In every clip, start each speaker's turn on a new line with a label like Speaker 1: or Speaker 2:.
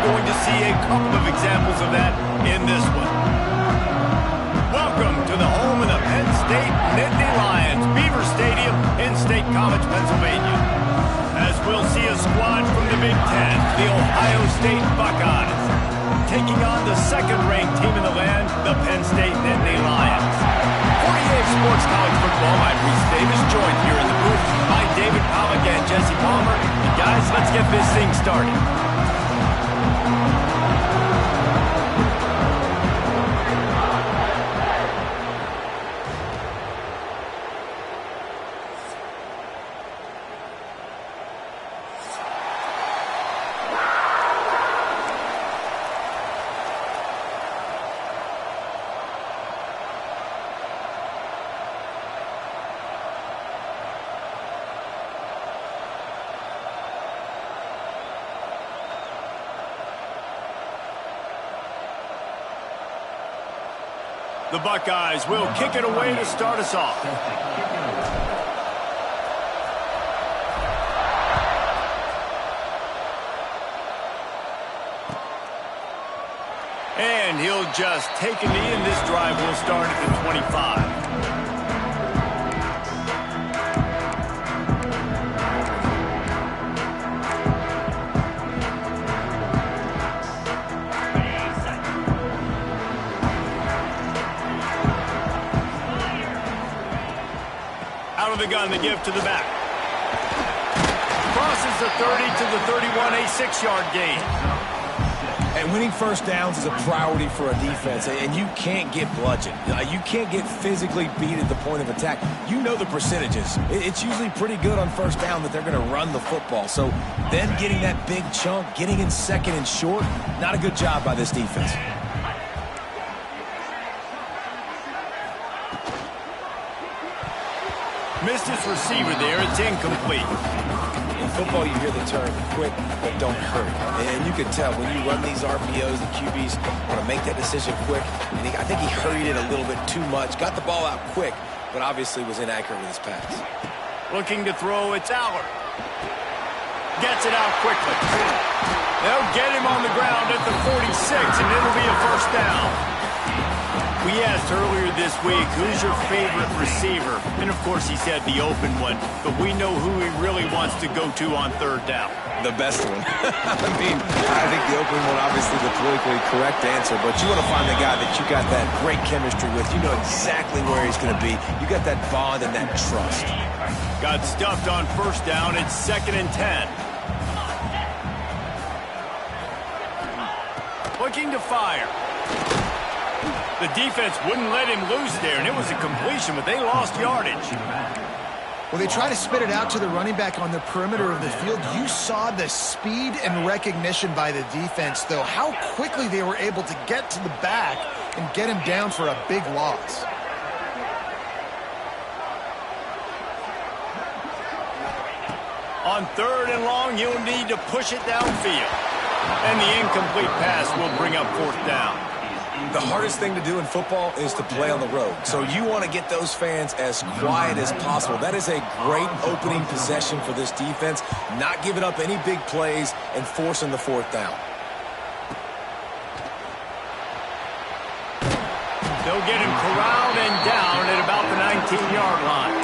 Speaker 1: going to see a couple of examples of that in this one. Welcome to the home of the Penn State Nittany Lions, Beaver Stadium in State College, Pennsylvania. As we'll see a squad from the Big Ten, the Ohio State Buckeyes, taking on the second-ranked team in the land, the Penn State Nittany Lions. For EA Sports College Football, I'm Reese Davis, joined here in the booth by David Pollack and Jesse Palmer. And guys, let's get this thing started. The Buckeyes will kick it away to start us off. And he'll just take a knee, and this drive will start at the 25. Out of the gun, the give to the back. Crosses the 30 to the 31, a 6-yard gain.
Speaker 2: And winning first downs is a priority for a defense, and you can't get bludgeoned. You can't get physically beat at the point of attack. You know the percentages. It's usually pretty good on first down that they're going to run the football. So then getting that big chunk, getting in second and short, not a good job by this defense.
Speaker 1: Missed his receiver there. It's incomplete.
Speaker 2: In football, you hear the term quick but don't hurt. And you can tell when you run these RPOs, the QBs want to make that decision quick. And I think he hurried it a little bit too much. Got the ball out quick, but obviously was inaccurate with his pass.
Speaker 1: Looking to throw, it's Aller. Gets it out quickly. They'll get him on the ground at the 46, and it'll be a first down. We asked earlier this week, who's your favorite receiver? And, of course, he said the open one. But we know who he really wants to go to on third down.
Speaker 2: The best one. I mean, I think the open one, obviously the politically correct answer. But you want to find the guy that you got that great chemistry with. You know exactly where he's going to be. You got that bond and that trust.
Speaker 1: Got stuffed on first down. It's 2nd and 10. Looking to fire. The defense wouldn't let him loose there, and it was a completion, but they lost yardage.
Speaker 3: Well, they try to spit it out to the running back on the perimeter of the field. You saw the speed and recognition by the defense, though, how quickly they were able to get to the back and get him down for a big loss.
Speaker 1: On 3rd and long, you'll need to push it downfield. And the incomplete pass will bring up 4th down.
Speaker 2: The hardest thing to do in football is to play on the road. So you want to get those fans as quiet as possible. That is a great opening possession for this defense. Not giving up any big plays and forcing the 4th down.
Speaker 1: They'll get him corralled and down at about the 19-yard line.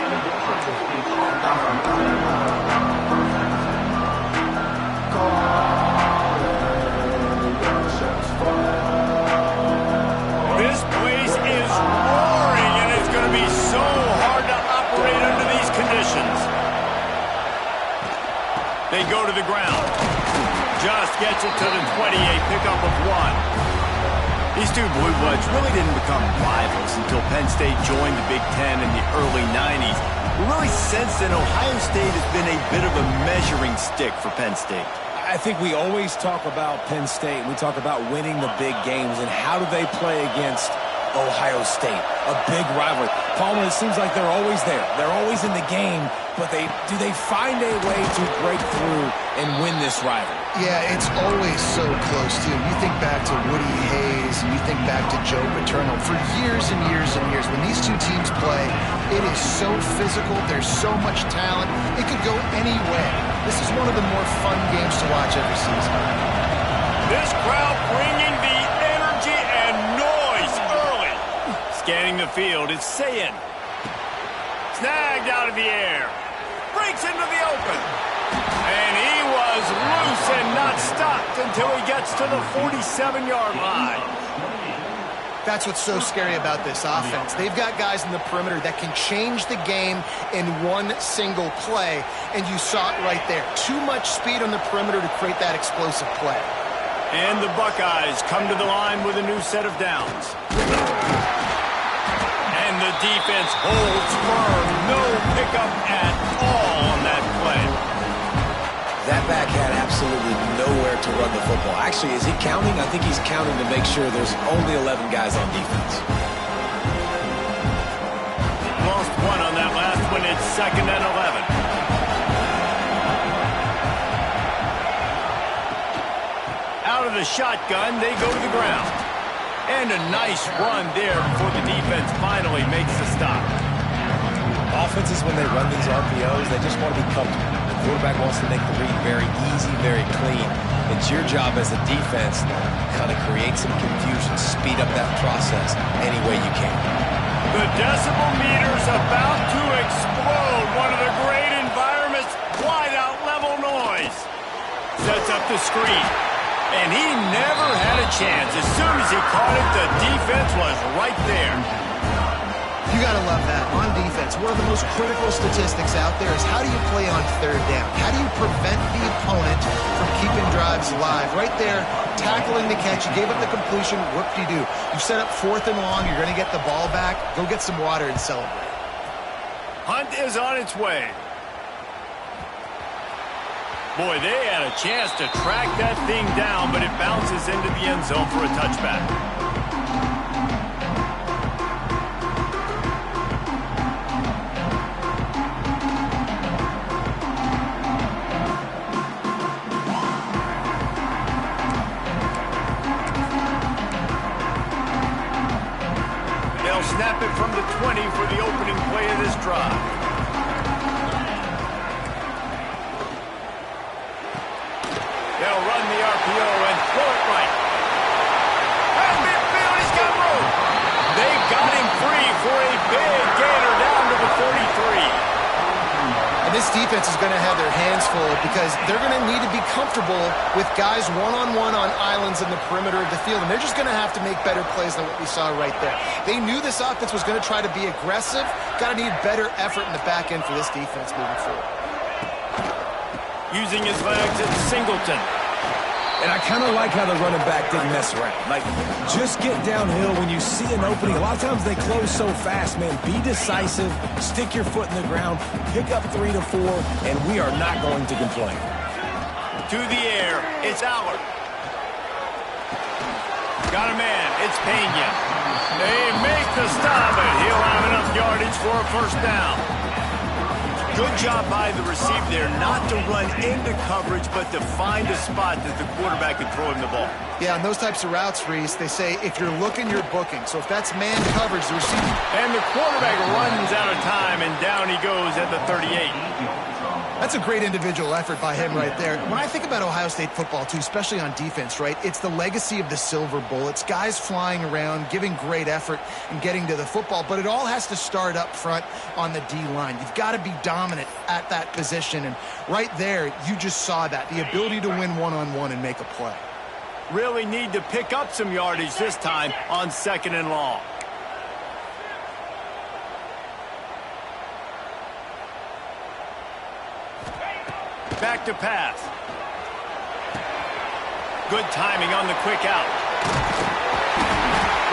Speaker 1: This place is roaring, and it's going to be so hard to operate under these conditions. They go to the ground. Just gets it to the 28, pickup of 1. These two Blue Bloods really didn't become rivals until Penn State joined the Big Ten in the early 90s. We really sense that Ohio State has been a bit of a measuring stick for Penn State.
Speaker 2: I think we always talk about Penn State. We talk about winning the big games, and how do they play against Ohio State, a big rivalry. Palmer, it seems like they're always there. They're always in the game, but do they find a way to break through and win this rivalry?
Speaker 3: Yeah, it's always so close, too. You think back to Woody Hayes, and you think back to Joe Paterno. For years and years and years, when these two teams play, it is so physical. There's so much talent. It could go any way. This is one of the more fun games to watch every season.
Speaker 1: This crowd bringing the energy and noise early. Scanning the field, it's Sayin. Snagged out of the air. Breaks into the open. And he was loose and not stopped until he gets to the 47-yard line.
Speaker 3: That's what's so scary about this offense. They've got guys in the perimeter that can change the game in one single play, and you saw it right there. Too much speed on the perimeter to create that explosive play.
Speaker 1: And the Buckeyes come to the line with a new set of downs. And the defense holds firm. No pickup at all on that play.
Speaker 2: That back had absolutely nowhere to run the football. Actually, is he counting? I think he's counting to make sure there's only 11 guys on defense.
Speaker 1: Lost one on that last one. It's 2nd and 11. Out of the shotgun, they go to the ground. And a nice run there before the defense finally makes the stop.
Speaker 2: Offenses, when they run these RPOs, they just want to be comfortable. The quarterback wants to make the read very easy, very clean. It's your job as a defense to kind of create some confusion, speed up that process any way you can.
Speaker 1: The decibel meter's about to explode. One of the great environments, wide out level noise. Sets up the screen. And he never had a chance. As soon as he caught it, the defense was right there.
Speaker 3: You got to love that. On defense, one of the most critical statistics out there is how do you play on 3rd down? How do you prevent the opponent from keeping drives alive? Right there, tackling the catch. You gave up the completion. Whoop-de-doo. You set up 4th and long. You're going to get the ball back. Go get some water and celebrate.
Speaker 1: Hunt is on its way. Boy, they had a chance to track that thing down, but it bounces into the end zone for a touchback. Snap it from the 20 for the opening play of this drive. They'll run the RPO and throw it right. And midfield, he's got room. They got him free for a big gainer down to the 33.
Speaker 3: And this defense is going to have their hands full because they're going to need to be comfortable with guys one-on-one on islands in the perimeter of the field. And they're just going to have to make better plays than what we saw right there. They knew this offense was going to try to be aggressive. Got to need better effort in the back end for this defense moving forward.
Speaker 1: Using his legs, it's Singleton.
Speaker 2: And I kind of like how the running back didn't mess around. Like, just get downhill when you see an opening. A lot of times they close so fast, man. Be decisive, stick your foot in the ground, pick up 3 to 4, and we are not going to complain.
Speaker 1: To the air, it's Allard. Got a man, it's Pena. They make the stop, and he'll have enough yardage for a 1st down. Good job by the receiver there not to run into coverage, but to find a spot that the quarterback can throw him the ball.
Speaker 3: Yeah, on those types of routes, Reese, they say if you're looking, you're booking. So if that's man coverage, the receiver...
Speaker 1: And the quarterback runs out of time, and down he goes at the 38.
Speaker 3: That's a great individual effort by him right there. When I think about Ohio State football, too, especially on defense, right, it's the legacy of the Silver Bullets, guys flying around, giving great effort and getting to the football, but it all has to start up front on the D-line. You've got to be dominant at that position, and right there, you just saw that, the ability to win one-on-one and make a play.
Speaker 1: Really need to pick up some yardage this time on 2nd and long. Back to pass. Good timing on the quick out.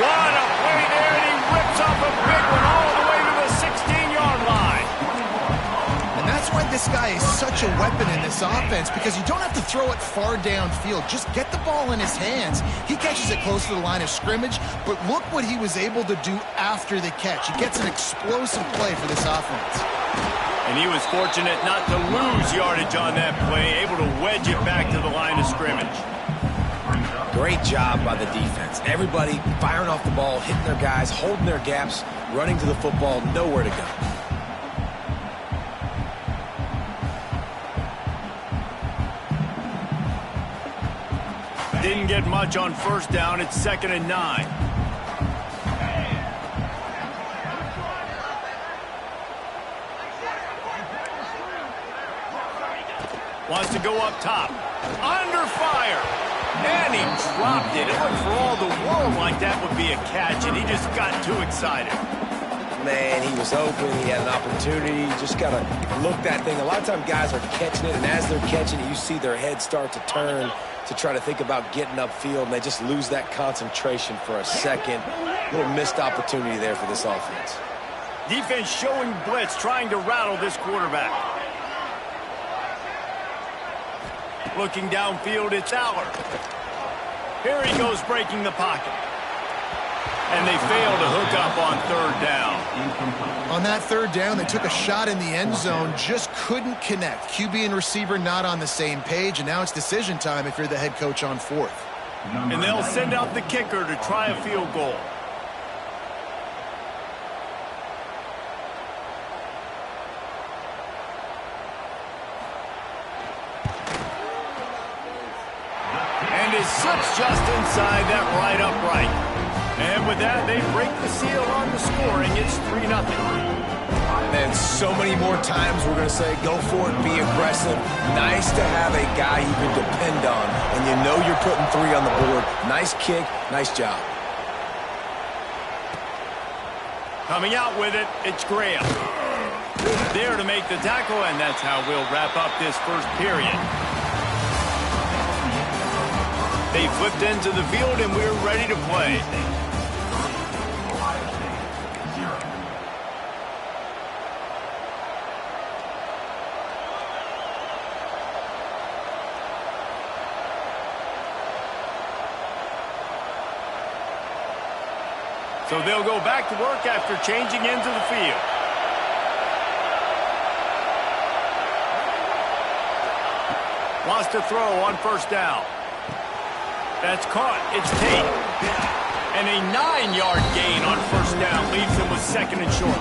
Speaker 1: What a play there, and he rips off a big one all the way to the 16-yard line.
Speaker 3: And that's why this guy is such a weapon in this offense, because you don't have to throw it far downfield. Just get the ball in his hands. He catches it close to the line of scrimmage, but look what he was able to do after the catch. He gets an explosive play for this offense.
Speaker 1: And he was fortunate not to lose yardage on that play, able to wedge it back to the line of scrimmage.
Speaker 2: Great job by the defense. Everybody firing off the ball, hitting their guys, holding their gaps, running to the football, nowhere to go.
Speaker 1: Didn't get much on first down. It's 2nd and 9. Wants to go up top. Under fire. And he dropped it. It looked for all the world like that would be a catch, and he just got too excited.
Speaker 2: Man, he was open. He had an opportunity. Just got to look that thing. A lot of times guys are catching it, and as they're catching it, you see their head start to turn to try to think about getting upfield, and they just lose that concentration for a second. A little missed opportunity there for this offense.
Speaker 1: Defense showing blitz, trying to rattle this quarterback. Looking downfield, it's Aller. Here he goes breaking the pocket. And they fail to hook up on 3rd down.
Speaker 3: On that 3rd down, they took a shot in the end zone, just couldn't connect. QB and receiver not on the same page, and now it's decision time if you're the head coach on 4th.
Speaker 1: And they'll send out the kicker to try a field goal. And it slips just inside that right upright. And with that, they break the seal on the scoring. It's 3-0.
Speaker 2: And so many more times we're going to say, go for it, be aggressive. Nice to have a guy you can depend on, and you know you're putting 3 on the board. Nice kick, nice job.
Speaker 1: Coming out with it, it's Graham. There to make the tackle, and that's how we'll wrap up this first period. They flipped into the field, and we're ready to play. So they'll go back to work after changing into the field. Wants to throw on 1st down. That's caught. It's Tate. And a 9-yard gain on 1st down leaves him with 2nd and short.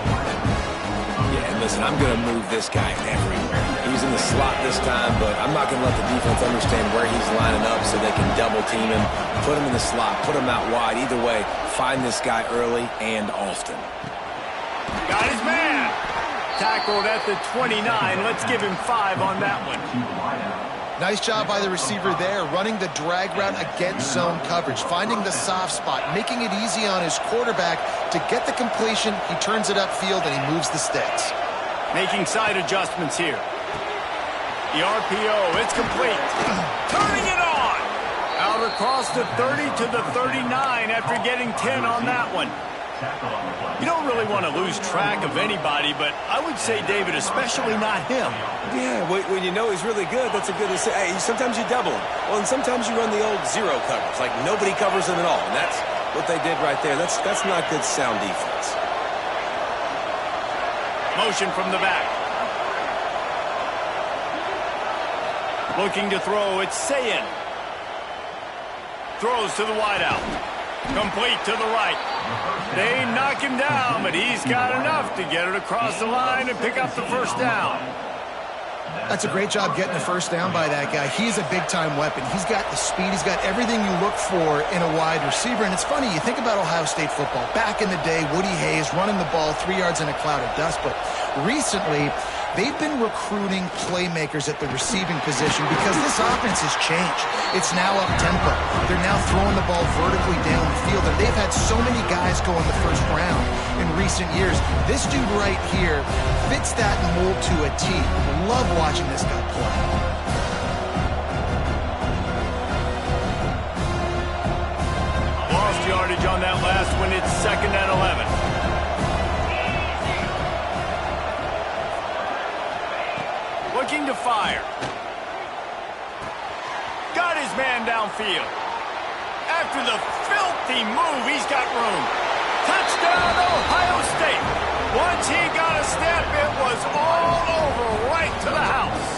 Speaker 2: Yeah, and listen, I'm going to move this guy everywhere. He's in the slot this time, but I'm not going to let the defense understand where he's lining up so they can double team him, put him in the slot, put him out wide. Either way, find this guy early and often.
Speaker 1: Got his man. Tackled at the 29. Let's give him 5 on that one.
Speaker 3: Nice job by the receiver there, running the drag route against zone coverage, finding the soft spot, making it easy on his quarterback to get the completion. He turns it upfield, and he moves the sticks.
Speaker 1: Making side adjustments here. The RPO, it's complete. Turning it on. Out across the 30 to the 39 after getting 10 on that one. You don't really want to lose track of anybody, but I would say, David, especially not him.
Speaker 2: Yeah, when you know he's really good, that's a good say. Hey, sometimes you double him. Well, and sometimes you run the old zero coverage, like nobody covers him at all. And that's what they did right there. That's not good sound defense.
Speaker 1: Motion from the back. Looking to throw, it's Sayin. Throws to the wideout. Complete to the right. They knock him down, but he's got enough to get it across the line and pick up the 1st down.
Speaker 3: That's a great job getting the 1st down by that guy. He's a big-time weapon. He's got the speed. He's got everything you look for in a wide receiver. And it's funny, you think about Ohio State football. Back in the day, Woody Hayes running the ball 3 yards in a cloud of dust. But recently, they've been recruiting playmakers at the receiving position because this offense has changed. It's now up-tempo. They're now throwing the ball vertically down the field, and they've had so many guys go in the 1st round in recent years. This dude right here fits that mold to a T. Love watching this guy play.
Speaker 1: Lost yardage on that last one. It's 2nd and 11. Looking to fire. Got his man downfield. After the filthy move, he's got room. Touchdown, Ohio State. Once he got a step, it was all over right to the house.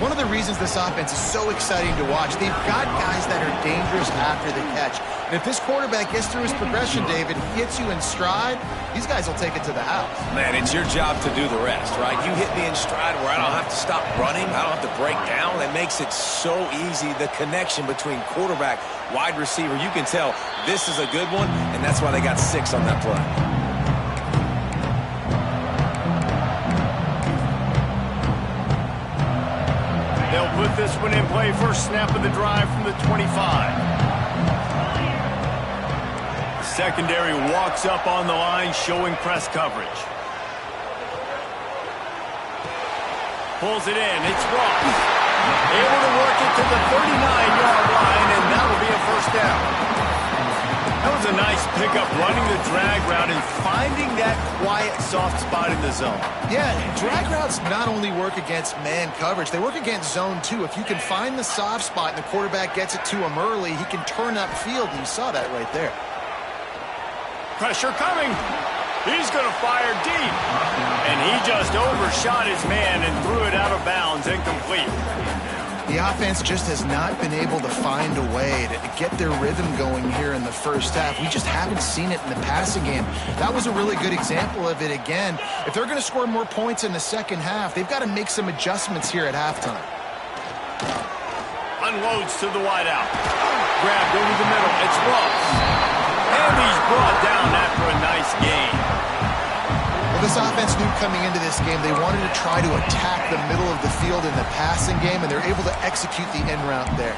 Speaker 3: One of the reasons this offense is so exciting to watch, they've got guys that are dangerous after the catch. And if this quarterback gets through his progression, David, he hits you in stride, these guys will take it to the house.
Speaker 2: Man, it's your job to do the rest, right? You hit me in stride where I don't have to stop running. I don't have to break down. It makes it so easy. The connection between quarterback, wide receiver, you can tell this is a good one, and that's why they got 6 on that play.
Speaker 1: They'll put this one in play. First snap of the drive from the 25. Secondary walks up on the line, showing press coverage. Pulls it in. It's Ross. Able to work it to the 39-yard line, and that'll be a first down. That was a nice pickup, running the drag route and finding that quiet, soft spot in the zone.
Speaker 3: Yeah, drag routes not only work against man coverage, they work against zone too. If you can find the soft spot and the quarterback gets it to him early, he can turn upfield, and you saw that right there.
Speaker 1: Pressure coming. He's going to fire deep. And he just overshot his man and threw it out of bounds, incomplete.
Speaker 3: The offense just has not been able to find a way to get their rhythm going here in the first half. We just haven't seen it in the passing game. That was a really good example of it again. If they're going to score more points in the second half, they've got to make some adjustments here at halftime.
Speaker 1: Unloads to the wideout. Grabbed over the middle. It's Ross. And he's brought down after a nice gain.
Speaker 3: Well, this offense knew coming into this game they wanted to try to attack the middle of the field in the passing game, and they're able to execute the end route there.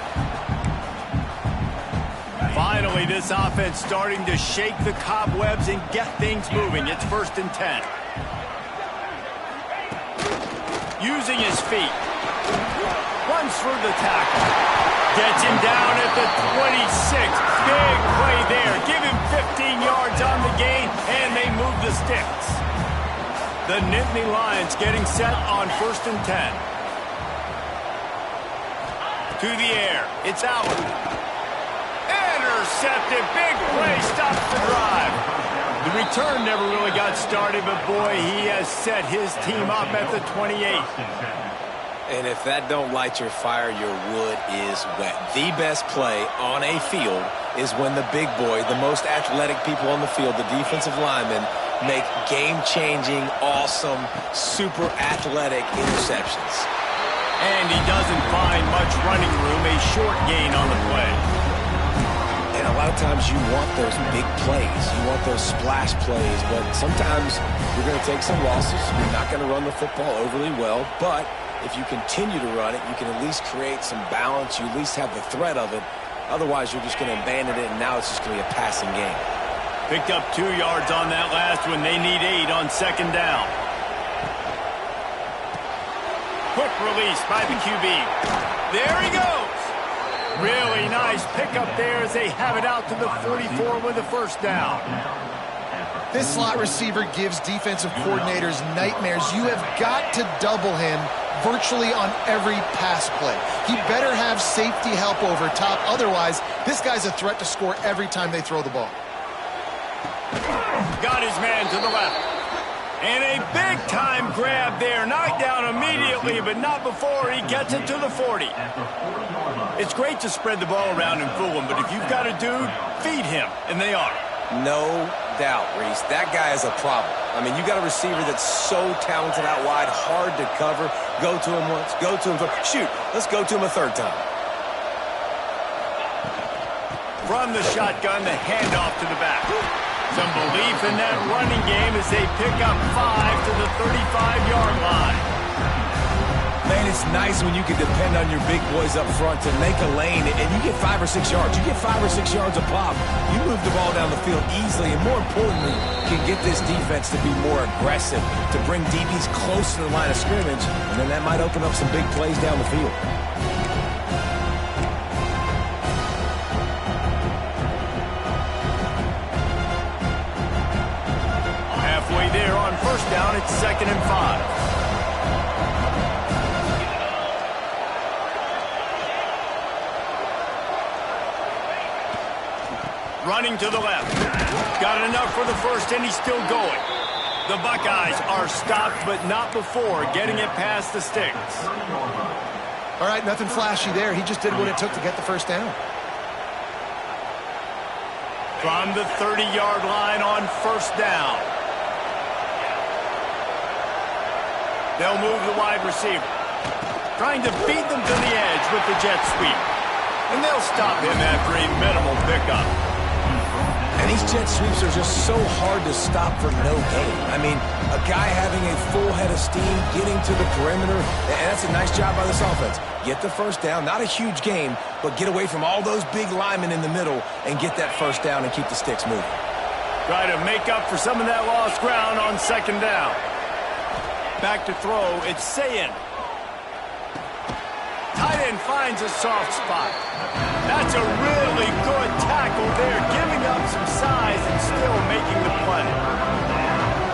Speaker 1: Finally, this offense starting to shake the cobwebs and get things moving. It's 1st and 10. Using his feet. Runs through the tackle. Gets him down at the 26. Big play there. Give him 15 yards on the gain, and they move the sticks. The Nittany Lions getting set on 1st and 10. To the air. It's Allen. Intercepted. Big play. Stops the drive. The return never really got started, but boy, he has set his team up at the 28.
Speaker 2: And if that don't light your fire, your wood is wet. The best play on a field is when the big boy, the most athletic people on the field, the defensive linemen, make game-changing, awesome, super athletic interceptions.
Speaker 1: And he doesn't find much running room, a short gain on the play.
Speaker 2: And a lot of times you want those big plays. You want those splash plays, but sometimes you're going to take some losses. You're not going to run the football overly well, but if you continue to run it, you can at least create some balance. You at least have the threat of it. Otherwise, you're just going to abandon it, and now it's just going to be a passing game.
Speaker 1: Picked up 2 yards on that last one. They need 8 on 2nd down. Quick release by the QB. There he goes. Really nice pickup there as they have it out to the 44 with a first down.
Speaker 3: This slot receiver gives defensive coordinators nightmares. You have got to double him virtually on every pass play. He better have safety help over top. Otherwise, this guy's a threat to score every time they throw the ball.
Speaker 1: Got his man to the left. And a big-time grab there. Knocked down immediately, but not before he gets it to the 40. It's great to spread the ball around and fool him, but if you've got a dude, feed him, and they are.
Speaker 2: No doubt, Reese. That guy is a problem. I mean, you got a receiver that's so talented out wide, hard to cover. Go to him once, go to him twice. Shoot, let's go to him a 3rd time.
Speaker 1: From the shotgun, the handoff to the back. Some belief in that running game as they pick up 5 to the 35-yard line.
Speaker 2: Man, it's nice when you can depend on your big boys up front to make a lane, and you get 5 or 6 yards. You get 5 or 6 yards a pop. You move the ball down the field easily, and more importantly, can get this defense to be more aggressive, to bring DBs close to the line of scrimmage, and then that might open up some big plays down the field.
Speaker 1: Halfway there on 1st down, it's 2nd and 5. Running to the left. Got enough for the first, and he's still going. The Buckeyes are stopped, but not before getting it past the sticks.
Speaker 3: All right, nothing flashy there. He just did what it took to get the first down.
Speaker 1: From the 30-yard line on first down. They'll move the wide receiver. Trying to beat them to the edge with the jet sweep. And they'll stop him after a minimal pickup.
Speaker 2: And these jet sweeps are just so hard to stop for no gain. I mean, a guy having a full head of steam, getting to the perimeter, and that's a nice job by this offense. Get the first down, not a huge game, but get away from all those big linemen in the middle and get that first down and keep the sticks moving.
Speaker 1: Try to make up for some of that lost ground on second down. Back to throw, it's Sayin. Tight end finds a soft spot. That's a really good tackle there, giving up some size and still making the play.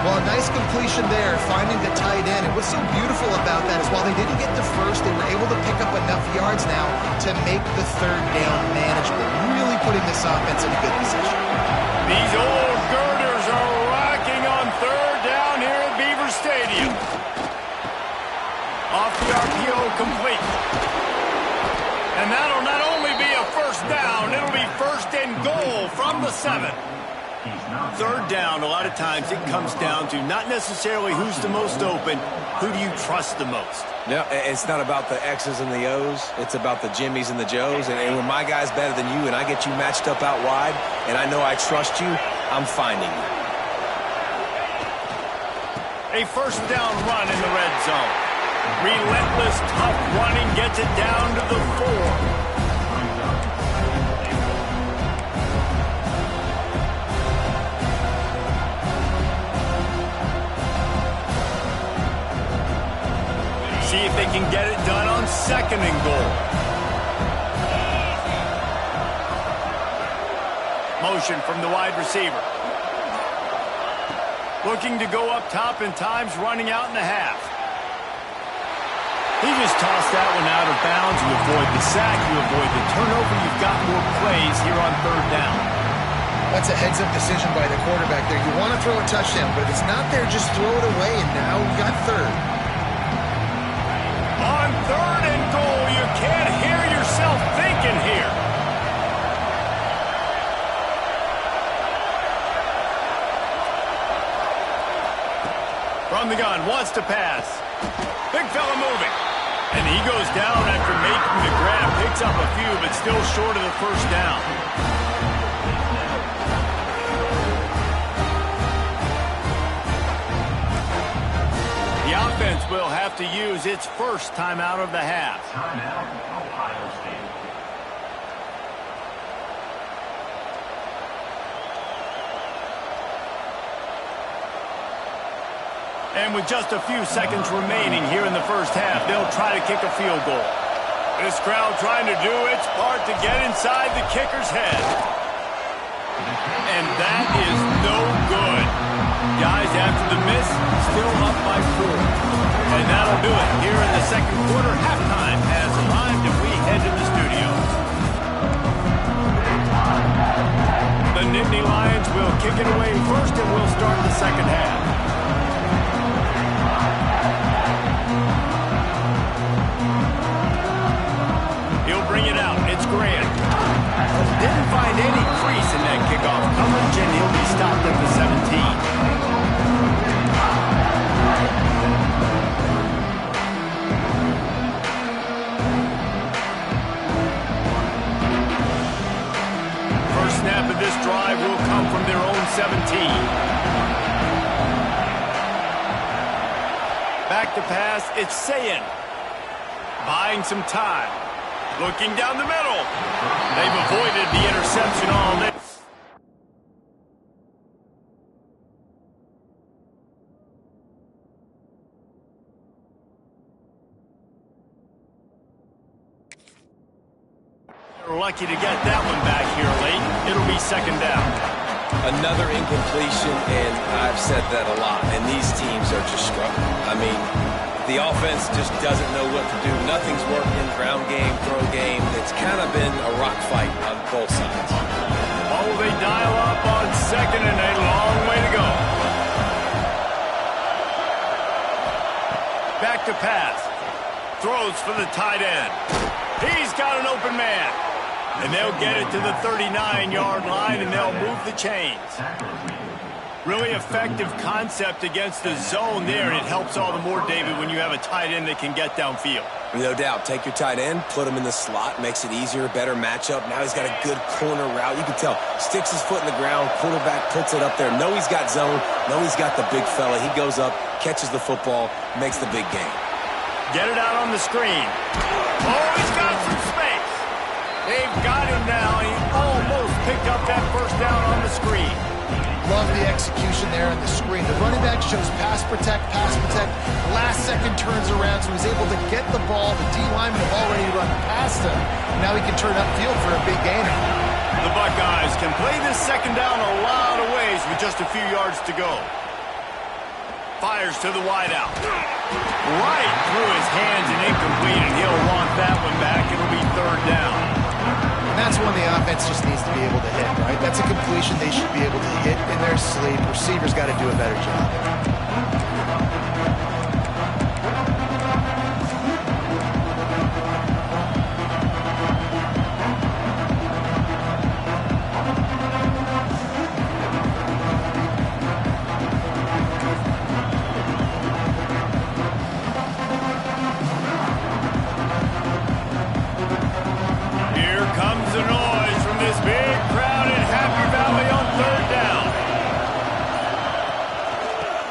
Speaker 3: Well, a nice completion there, finding the tight end. And what's so beautiful about that is while they didn't get the first, they were able to pick up enough yards now to make the third down manageable, really putting this offense in a good position.
Speaker 1: These old girders are rocking on third down here at Beaver Stadium. Off the RPO, complete. And that'll not only be a first down, it'll be first and goal from the 7. Third down, a lot of times it comes down to not necessarily who's the most open, who do you trust the most?
Speaker 2: No, it's not about the X's and the O's. It's about the Jimmies and the Joes. And when my guy's better than you and I get you matched up out wide and I know I trust you, I'm finding you.
Speaker 1: A first down run in the red zone. Relentless, tough running gets it down to the 4. See if they can get it done on second and goal. Motion from the wide receiver. Looking to go up top and time's running out in the half. He just tossed that one out of bounds. You avoid the sack, you avoid the turnover. You've got more plays here on third down.
Speaker 3: That's a heads-up decision by the quarterback there. You want to throw a touchdown, but if it's not there, just throw it away, and now we got third.
Speaker 1: On third and goal, you can't hear yourself thinking here. From the gun, wants to pass. Big fella moving. And he goes down after making the grab. Picks up a few, but still short of the first down. The offense will have to use its first timeout of the half.
Speaker 4: Timeout, Ohio State.
Speaker 1: And with just a few seconds remaining here in the first half, they'll try to kick a field goal. This crowd trying to do its part to get inside the kicker's head. And that is no good. Guys, after the miss, still up by 4. And that'll do it here in the second quarter. Halftime has arrived and we head to the studios. The Nittany Lions will kick it away first and we'll start the second half. He'll bring it out. It's Grant. Didn't find any crease in that kickoff coverage, and he'll be stopped at the 17. First snap of this drive will come from their own 17. Back to pass, it's Sayin. Buying some time. Looking down the middle. They've avoided the interception all day. They're lucky to get that one back here late. It'll be second down.
Speaker 2: Another incompletion, and I've said that a lot, and these teams are just struggling. I mean, the offense just doesn't know what to do. Nothing's working, ground game, throw game. It's kind of been a rock fight on both sides.
Speaker 1: Oh, they dial up on second and a long way to go. Back to pass. Throws for the tight end. He's got an open man. And they'll get it to the 39-yard line, and they'll move the chains. Really effective concept against the zone there, and it helps all the more, David, when you have a tight end that can get downfield.
Speaker 2: No doubt. Take your tight end, put him in the slot, makes it easier, better matchup. Now he's got a good corner route. You can tell. Sticks his foot in the ground, quarterback puts it up there. Know he's got zone, know he's got the big fella. He goes up, catches the football, makes the big game.
Speaker 1: Get it out on the screen. Oh, he's got some space. They've got him now, and he almost picked up that first down on the screen.
Speaker 3: Love the execution there on the screen. The running back shows pass protect. Last second turns around, so he's able to get the ball. The D linemen have already run past him. Now he can turn upfield for a big gainer.
Speaker 1: The Buckeyes can play this second down a lot of ways with just a few yards to go. Fires to the wideout. Right through his hands and incomplete, and he'll want that one back. It'll be third down.
Speaker 3: And that's one the offense just needs to be able to hit, right? That's a completion they should be able to hit in their sleep. Receivers got to do a better job.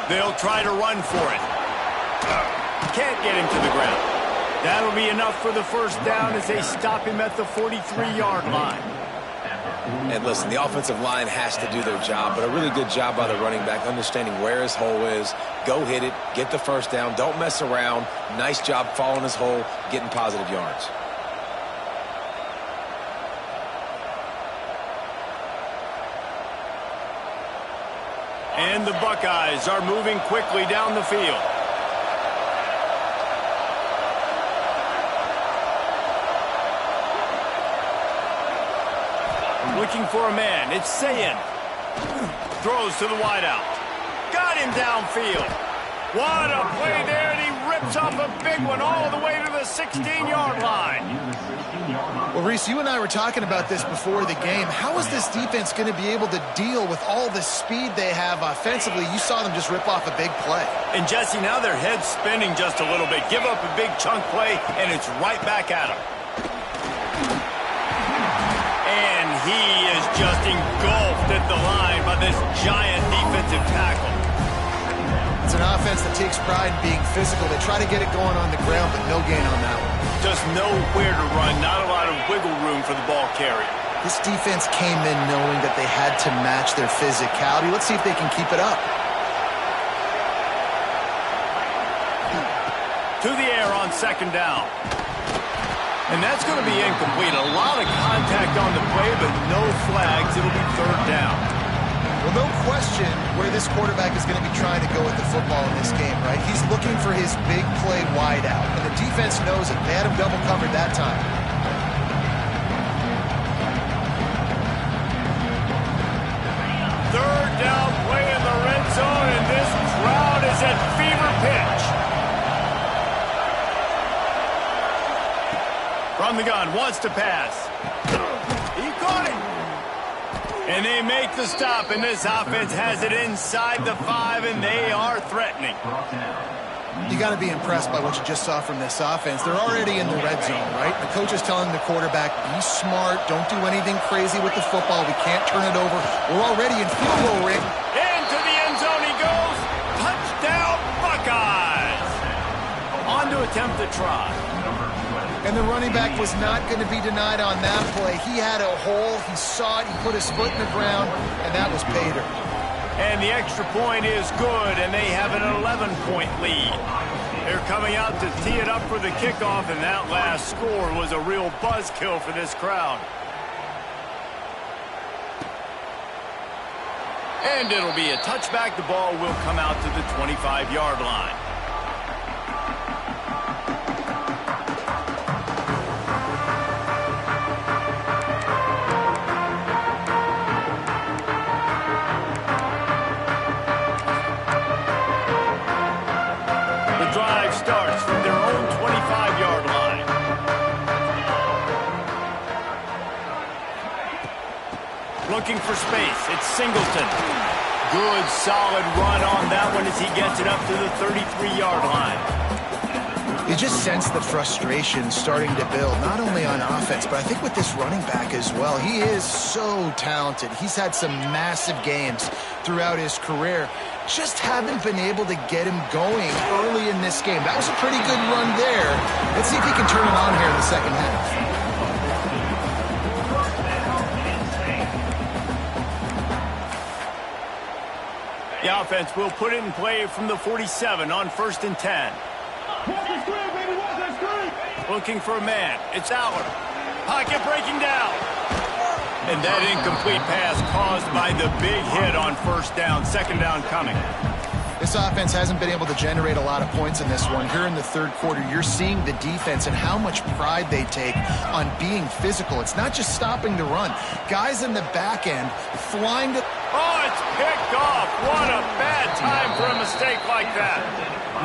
Speaker 1: They'll try to run for it. Can't get him to the ground. That'll be enough for the first down as they stop him at the 43-yard line.
Speaker 2: And listen, the offensive line has to do their job, but a really good job by the running back, understanding where his hole is. Go hit it, get the first down, don't mess around. Nice job following his hole, getting positive yards.
Speaker 1: And the Buckeyes are moving quickly down the field. Looking for a man. It's Sayin. Throws to the wideout. Got him downfield. What a play there, and he rips off a big one all the way to the 16-yard line.
Speaker 3: Well, Reese, you and I were talking about this before the game. How is this defense going to be able to deal with all the speed they have offensively? You saw them just rip off a big play.
Speaker 1: And, Jesse, now their head's spinning just a little bit. Give up a big chunk play, and it's right back at them. And he is just engulfed at the line by this giant defensive tackle.
Speaker 3: It's an offense that takes pride in being physical. They try to get it going on the ground, but no gain on that one.
Speaker 1: Just nowhere to run, not a lot of wiggle room for the ball carrier.
Speaker 3: This defense came in knowing that they had to match their physicality. Let's see if they can keep it up.
Speaker 1: To the air on second down. And that's going to be incomplete. A lot of contact on the play, but no flags. It'll be third down.
Speaker 3: Well, no question where this quarterback is going to be trying to go with the football in this game, right? He's looking for his big play wide out, and the defense knows it. They had him double covered that time.
Speaker 1: Third down play in the red zone, and this crowd is at fever pitch. From the gun, wants to pass. He caught him. And they make the stop, and this offense has it inside the 5, and they are threatening.
Speaker 3: You got to be impressed by what you just saw from this offense. They're already in the red zone, right? The coach is telling the quarterback, be smart, don't do anything crazy with the football. We can't turn it over. We're already in field goal range.
Speaker 1: Into the end zone he goes. Touchdown, Buckeyes. On to attempt the try.
Speaker 3: And the running back was not going to be denied on that play. He had a hole. He saw it. He put his foot in the ground, and that was pay dirt.
Speaker 1: And the extra point is good, and they have an 11-point lead. They're coming out to tee it up for the kickoff, and that last score was a real buzzkill for this crowd. And it'll be a touchback. The ball will come out to the 25-yard line. Starts from their own 25-yard line. Looking for space. It's Singleton. Good, solid run on that one as he gets it up to the 33-yard line.
Speaker 3: You just sense the frustration starting to build, not only on offense, but I think with this running back as well. He is so talented. He's had some massive games throughout his career. Just haven't been able to get him going early in this game. That was a pretty good run there. Let's see if he can turn it on here in the second half.
Speaker 1: The offense will put it in play from the 47 on 1st and 10. Looking for a man. It's Aller. Pocket breaking down. And that incomplete pass caused by the big hit on 1st down. 2nd down coming.
Speaker 3: This offense hasn't been able to generate a lot of points in this one. Here in the 3rd quarter, you're seeing the defense and how much pride they take on being physical. It's not just stopping the run. Guys in the back end flying to...
Speaker 1: Oh, it's picked off. What a bad time for a mistake like that.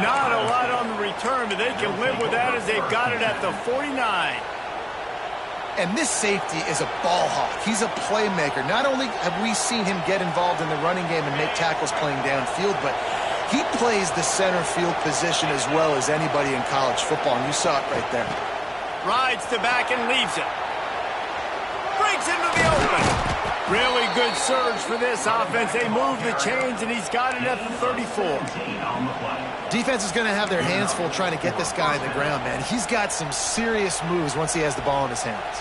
Speaker 1: Not a lot on the return, but they can live with that as they've got it at the 49.
Speaker 3: And this safety is a ball hawk. He's a playmaker. Not only have we seen him get involved in the running game and make tackles playing downfield, but he plays the center field position as well as anybody in college football, and you saw it right there.
Speaker 1: Rides to back and leaves it. Breaks into the open. Really good surge for this offense. They move the chains, and he's got it at the 34.
Speaker 3: Defense is going to have their hands full trying to get this guy on the ground, man. He's got some serious moves once he has the ball in his hands.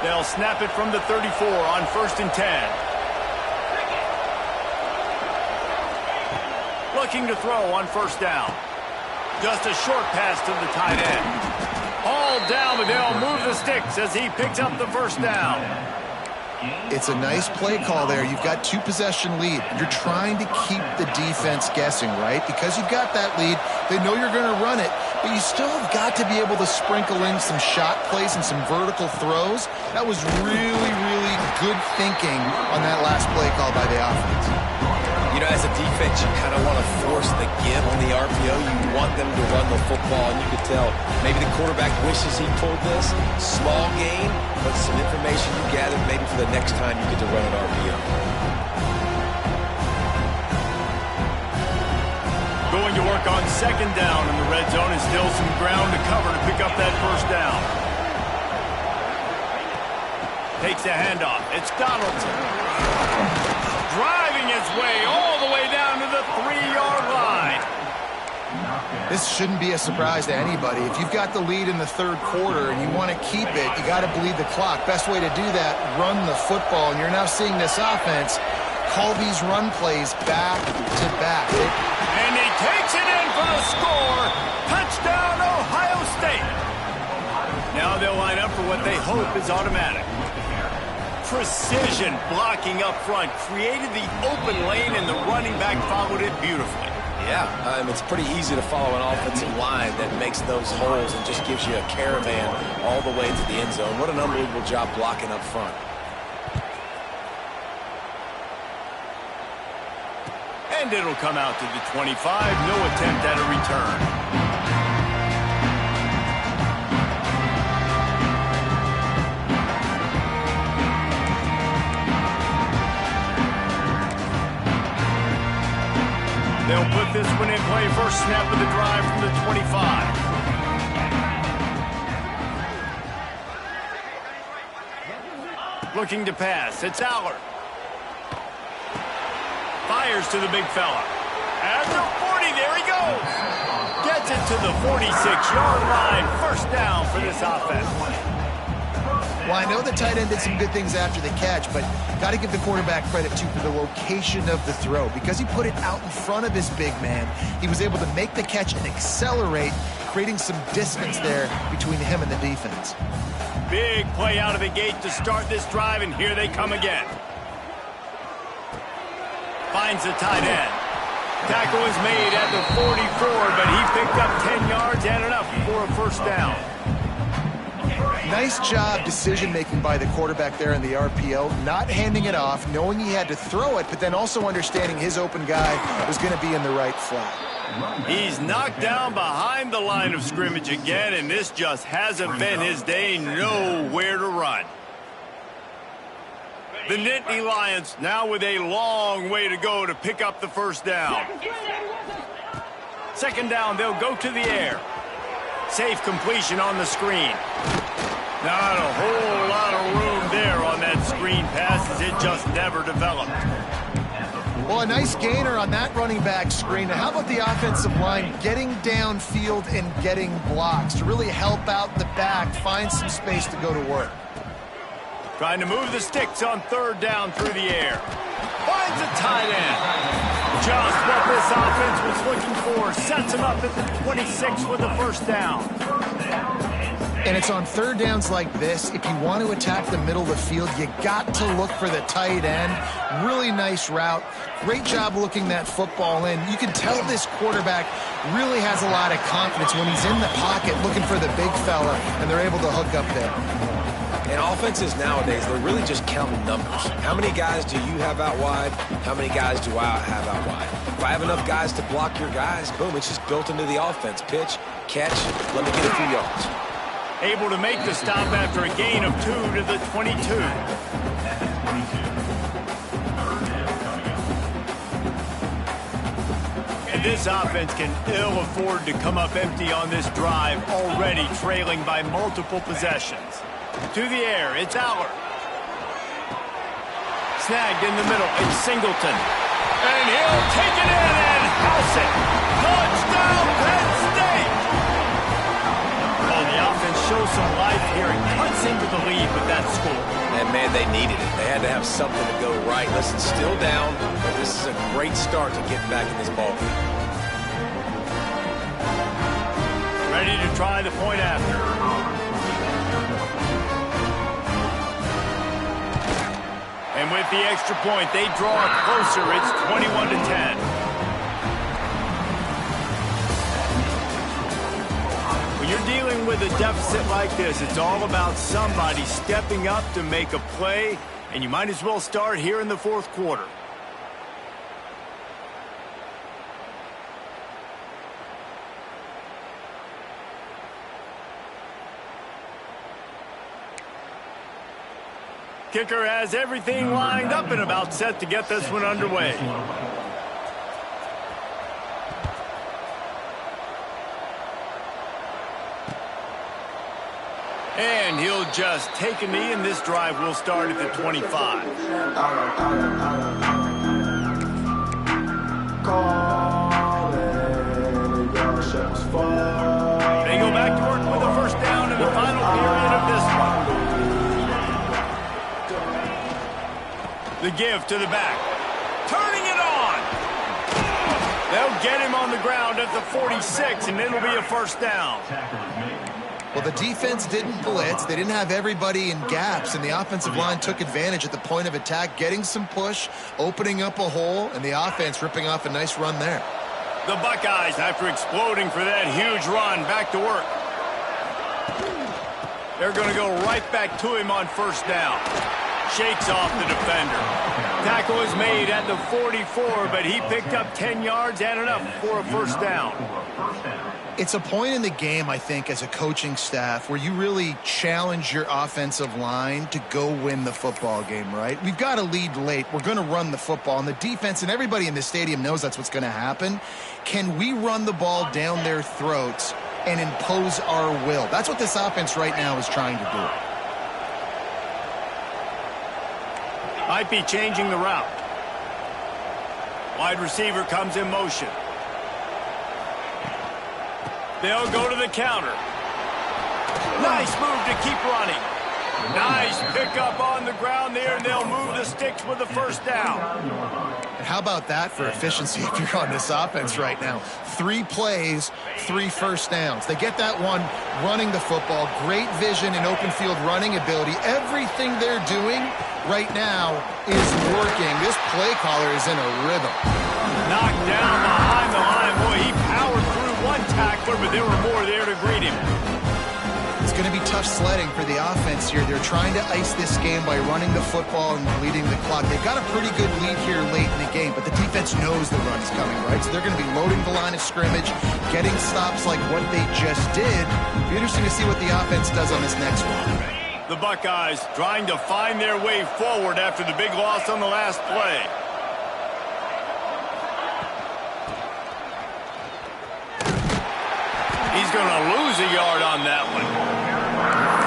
Speaker 1: They'll snap it from the 34 on 1st and 10. Looking to throw on 1st down. Just a short pass to the tight end. Hauled down, but they'll move the sticks as he picks up the 1st down.
Speaker 3: It's a nice play call there. You've got 2-possession lead. You're trying to keep the defense guessing, right? Because you've got that lead, they know you're going to run it, but you still have got to be able to sprinkle in some shot plays and some vertical throws. That was really, really good thinking on that last play call by the offense.
Speaker 2: You know, as a defense, you kind of want to force the give on the RPO. You want them to run the football, and you could tell maybe the quarterback wishes he pulled this. Small gain, but some information you gathered maybe for the next time you get to run an RPO.
Speaker 1: Going to work on 2nd down in the red zone, and still some ground to cover to pick up that 1st down. Takes a handoff. It's Donaldson. Driving his way all the way down to the 3-yard line.
Speaker 3: This shouldn't be a surprise to anybody. If you've got the lead in the 3rd quarter and you want to keep it, you got to bleed the clock. Best way to do that, run the football. And you're now seeing this offense call these run plays back to back.
Speaker 1: And he takes it in for the score. Touchdown, Ohio State. Now they'll line up for what they hope is automatic. Precision blocking up front, created the open lane, and the running back followed it beautifully.
Speaker 2: Yeah, it's pretty easy to follow an offensive line that makes those holes and just gives you a caravan all the way to the end zone. What an unbelievable job blocking up front.
Speaker 1: And it'll come out to the 25. No attempt at a return. They'll put this one in play. First snap of the drive from the 25. Looking to pass. It's Aller. Fires to the big fella. At the 40, there he goes. Gets it to the 46-yard line. 1st down for this offense.
Speaker 3: Well, I know the tight end did some good things after the catch, but got to give the quarterback credit, too, for the location of the throw. Because he put it out in front of his big man, he was able to make the catch and accelerate, creating some distance there between him and the defense.
Speaker 1: Big play out of the gate to start this drive, and here they come again. Finds the tight end. Tackle is made at the 44, but he picked up 10 yards and enough for a 1st down.
Speaker 3: Nice job decision-making by the quarterback there in the RPO, not handing it off, knowing he had to throw it, but then also understanding his open guy was going to be in the right flat.
Speaker 1: He's knocked down behind the line of scrimmage again, and this just hasn't been his day. Nowhere to run. The Nittany Lions now with a long way to go to pick up the first down. Second down, they'll go to the air. Safe completion on the screen. Not a whole lot of room there on that screen pass as it just never developed.
Speaker 3: Well, a nice gainer on that running back screen. Now, how about the offensive line getting downfield and getting blocks to really help out the back, find some space to go to work?
Speaker 1: Trying to move the sticks on third down through the air. Finds a tight end. Just what this offense was looking for. Sets him up at the 26 with the first down.
Speaker 3: And it's on third downs like this, if you want to attack the middle of the field, you got to look for the tight end. Really nice route. Great job looking that football in. You can tell this quarterback really has a lot of confidence when he's in the pocket looking for the big fella, and they're able to hook up there.
Speaker 2: And offenses nowadays, they're really just counting numbers. How many guys do you have out wide? How many guys do I have out wide? If I have enough guys to block your guys, boom, it's just built into the offense. Pitch, catch, let me get a few yards.
Speaker 1: Able to make the stop after a gain of 2 to the 22. And this offense can ill afford to come up empty on this drive, already trailing by multiple possessions. To the air, it's Aller. Snagged in the middle, it's Singleton. And he'll take it in and house it. Touchdown, Penn State! Oh, the offense shows some life here and cuts into the lead with that score.
Speaker 2: And, man, they needed it. They had to have something to go right. Listen, still down, but this is a great start to get back in this ballgame.
Speaker 1: Ready to try the point after. And with the extra point, they draw closer. It's 21-10. When you're dealing with a deficit like this, it's all about somebody stepping up to make a play, and you might as well start here in the fourth quarter. Kicker has everything lined up and about set to get this one underway. And he'll just take a knee, and this drive will start at the 25. They go back to work with a first down in the final period of this one. The give to the back. Turning it on. They'll get him on the ground at the 46, and it'll be a first down.
Speaker 3: Well, the defense didn't blitz. They didn't have everybody in gaps, and the offensive line took advantage at the point of attack, getting some push, opening up a hole, and the offense ripping off a nice run there.
Speaker 1: The Buckeyes, after exploding for that huge run, back to work. They're going to go right back to him on first down. Shakes off the defender. Tackle is made at the 44, but he picked up 10 yards and enough for a first down.
Speaker 3: It's a point in the game, I think, as a coaching staff where you really challenge your offensive line to go win the football game, right? We've got to lead late. We're going to run the football, and the defense and everybody in the stadium knows that's what's going to happen. Can we run the ball down their throats and impose our will? That's what this offense right now is trying to do.
Speaker 1: Might be changing the route. Wide receiver comes in motion. They'll go to the counter. Nice move to keep running. Nice pickup on the ground there, and they'll move the sticks with the first down.
Speaker 3: And how about that for efficiency if you're on this offense right now? 3 plays, 3 first downs. They get that one running the football. Great vision and open field running ability. Everything they're doing right now is working. This play caller is in a rhythm.
Speaker 1: Knocked down behind the line. Boy, he powered through one tackler, but there were more there to greet him.
Speaker 3: It's going to be tough sledding for the offense here. They're trying to ice this game by running the football and bleeding the clock. They've got a pretty good lead here late in the game, but the defense knows the run is coming, right? So they're going to be loading the line of scrimmage, getting stops like what they just did. It'll be interesting to see what the offense does on this next one.
Speaker 1: The Buckeyes trying to find their way forward after the big loss on the last play. He's going to lose a yard on that one.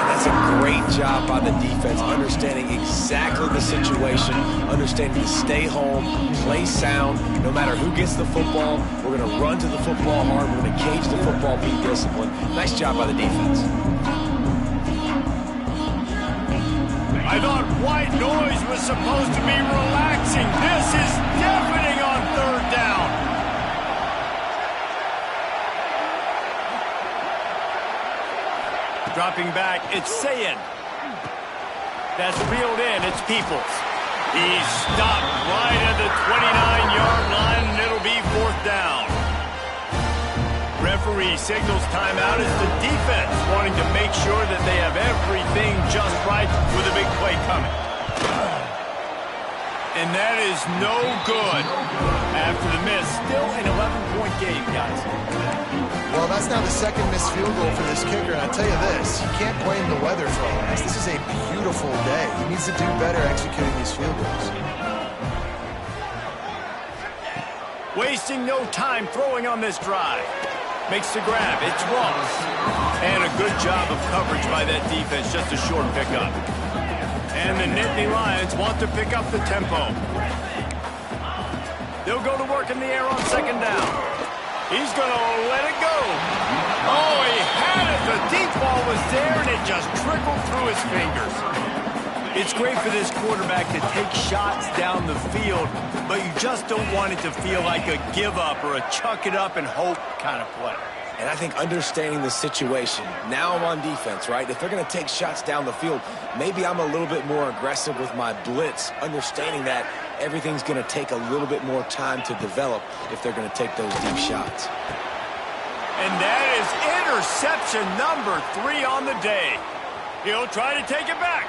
Speaker 2: That's a great job by the defense, understanding exactly the situation, understanding to stay home, play sound. No matter who gets the football, we're going to run to the football hard. We're going to cage the football, be disciplined. Nice job by the defense.
Speaker 1: I thought white noise was supposed to be relaxing. This is deafening on third down. Dropping back, it's Sayin. That's reeled in, it's Peoples. He's stopped right at the 29-yard line, and it'll be fourth down. Referee signals timeout as the defense wanting to make sure that they have everything just right with a big play coming. And that is no good. After the miss, still an 11-point game, guys.
Speaker 3: Well, that's now the second missed field goal for this kicker, and I tell you this, you can't blame the weather for all this. This is a beautiful day. He needs to do better executing these field goals.
Speaker 1: Wasting no time throwing on this drive. Makes the grab. It's Ross. And a good job of coverage by that defense. Just a short pickup. And the Nittany Lions want to pick up the tempo. They'll go to work in the air on second down. He's going to let it go. Oh, he had it. The deep ball was there, and it just trickled through his fingers. It's great for this quarterback to take shots down the field, but you just don't want it to feel like a give-up or a chuck-it-up and hope kind of play.
Speaker 2: And I think understanding the situation, now I'm on defense, right? If they're going to take shots down the field, maybe I'm a little bit more aggressive with my blitz, understanding that everything's going to take a little bit more time to develop if they're going to take those deep shots.
Speaker 1: And that is interception number 3 on the day. He'll try to take it back.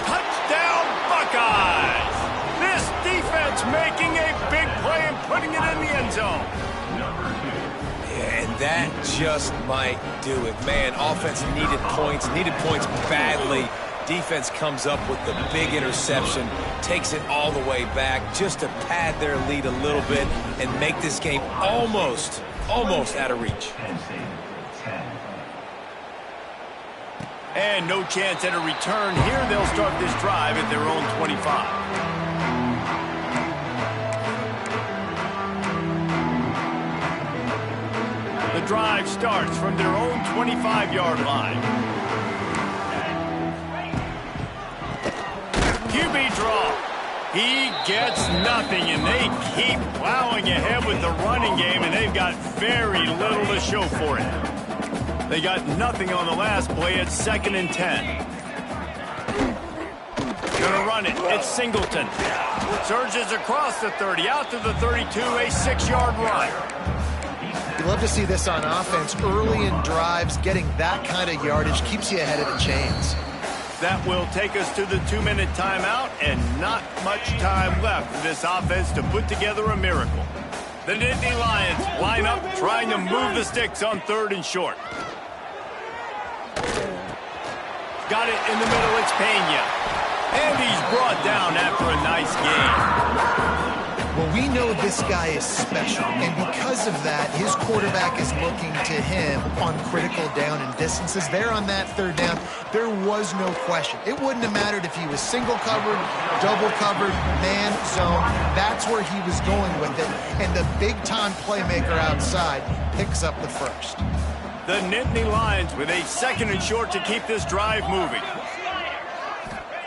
Speaker 1: Touchdown, Buckeyes! This defense making a big play and putting it in the end zone.
Speaker 2: Yeah, and that just might do it. Man, offense needed points badly. Defense comes up with the big interception, takes it all the way back just to pad their lead a little bit and make this game almost out of reach.
Speaker 1: And no chance at a return here. They'll start this drive at their own 25. The drive starts from their own 25-yard line. QB draw. He gets nothing, and they keep plowing ahead with the running game, and they've got very little to show for it. They got nothing on the last play. It's 2nd and 10. Gonna run it. It's Singleton. Surges across the 30, out to the 32, a 6-yard run.
Speaker 3: You love to see this on offense. Early in drives, getting that kind of yardage keeps you ahead of the chains.
Speaker 1: That will take us to the 2-minute timeout, and not much time left for this offense to put together a miracle. The Nittany Lions line up, trying to move the sticks on 3rd and short. Got it in the middle, it's Pena. And he's brought down after a nice game.
Speaker 3: Well, we know this guy is special, and because of that, his quarterback is looking to him on critical down and distances. There on that 3rd down, there was no question. It wouldn't have mattered if he was single covered, double covered, man zone. That's where he was going with it, and the big-time playmaker outside picks up the first.
Speaker 1: The Nittany Lions with a 2nd and short to keep this drive moving.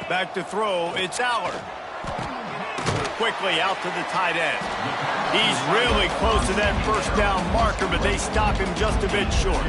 Speaker 1: Back to throw, it's Allard. Quickly out to the tight end. He's really close to that 1st down marker, but they stop him just a bit short.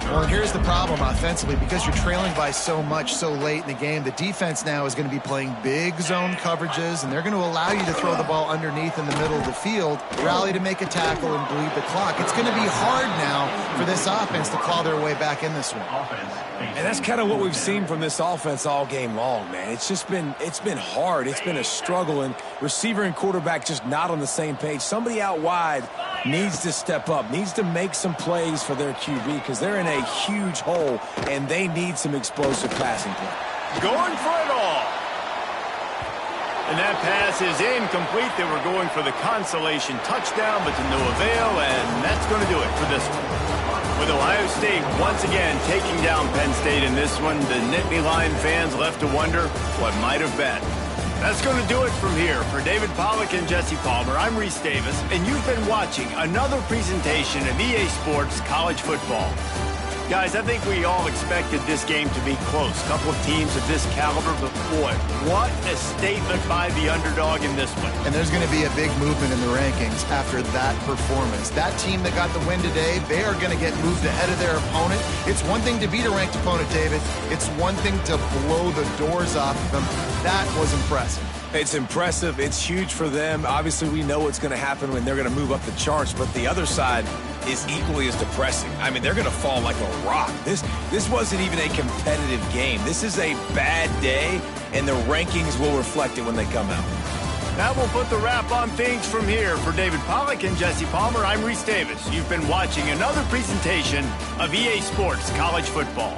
Speaker 3: Well, and here's the problem offensively. Because you're trailing by so much so late in the game, the defense now is going to be playing big zone coverages, and they're going to allow you to throw the ball underneath in the middle of the field, rally to make a tackle, and bleed the clock. It's going to be hard now for this offense to claw their way back in this one.
Speaker 2: And that's kind of what we've seen from this offense all game long, man. It's been hard. It's been a struggle, and receiver and quarterback just not on the same page. Somebody out wide needs to step up, needs to make some plays for their QB because they're in a huge hole, and they need some explosive passing play.
Speaker 1: Going for it all. And that pass is incomplete. They were going for the consolation touchdown, but to no avail, and that's going to do it for this one. With Ohio State once again taking down Penn State in this one, the Nittany Lion fans left to wonder what might have been. That's going to do it from here. For David Pollack and Jesse Palmer, I'm Reese Davis, and you've been watching another presentation of EA Sports College Football. Guys, I think we all expected this game to be close. A couple of teams of this caliber, but boy, what a statement by the underdog in this one.
Speaker 3: And there's going to be a big movement in the rankings after that performance. That team that got the win today, they are going to get moved ahead of their opponent. It's one thing to beat a ranked opponent, David. It's one thing to blow the doors off of them. That was impressive.
Speaker 2: It's impressive. It's huge for them. Obviously, we know what's going to happen when they're going to move up the charts, but the other side is equally as depressing. I mean, they're going to fall like a rock. This wasn't even a competitive game. This is a bad day, and the rankings will reflect it when they come out.
Speaker 1: That will put the wrap on things from here. For David Pollack and Jesse Palmer, I'm Reese Davis. You've been watching another presentation of EA Sports College Football.